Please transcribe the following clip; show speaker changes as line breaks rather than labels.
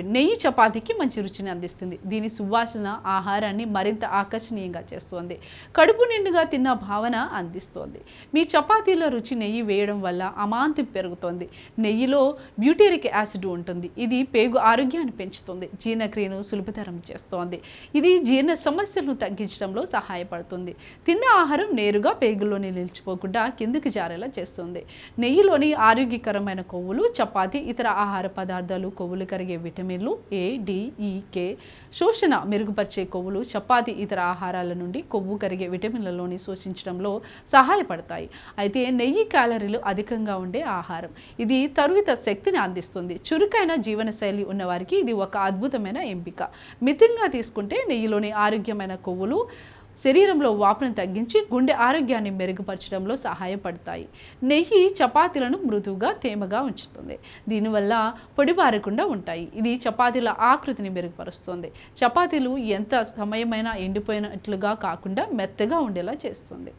నెయ్యి చపాతీకి మంచి రుచిని అందిస్తుంది. దీని సువాసన ఆహారాన్ని మరింత ఆకర్షణీయంగా చేస్తుంది. కడుపు నిండుగా తిన్న భావన అందిస్తోంది. మీ చపాతీలో రుచి నెయ్యి వేయడం వల్ల అమాంతం పెరుగుతోంది. నెయ్యిలో బ్యూటెరిక్ యాసిడ్ ఉంటుంది. ఇది పేగు ఆరోగ్యాన్ని పెంచుతుంది. జీర్ణక్రియను సులభతరం చేస్తోంది. ఇది జీర్ణ సమస్యలను తగ్గించడంలో సహాయపడుతుంది. తిన్న ఆహారం నేరుగా పేగుల్లోనే నిలిచిపోకుండా కిందికి జారేలా చేస్తుంది. నెయ్యిలోని ఆరోగ్యకరమైన కొవ్వులు చపాతీ ఇతర ఆహార పదార్థాలు కొవ్వులు కరిగే విటమిన్లు ఏ, డి, ఈ, కే, శోషణ మెరుగుపరిచే కొవ్వులు చపాతీ ఇతర ఆహారాల నుండి కొవ్వు కరిగే విటమిన్లలోని శోషించడంలో సహాయపడతాయి. అయితే నెయ్యి క్యాలరీలు అధికంగా ఉండే ఆహారం. ఇది తరువిత శక్తిని అందిస్తుంది. చురుకైన జీవనశైలి ఉన్నవారికి ఇది ఒక అద్భుతమైన ఎంపిక. మితంగా తీసుకుంటే నెయ్యిలోని ఆరోగ్యమైన కొవ్వులు శరీరంలో వాపును తగ్గించి గుండె ఆరోగ్యాన్ని మెరుగుపరచడంలో సహాయపడతాయి. నెయ్యి చపాతీలను మృదువుగా తేమగా ఉంచుతుంది. దీనివల్ల పొడిబారకుండా ఉంటాయి. ఇది చపాతీల ఆకృతిని మెరుగుపరుస్తుంది. చపాతీలు ఎంత సమయమైనా ఎండిపోయినట్లుగా కాకుండా మెత్తగా ఉండేలా చేస్తుంది.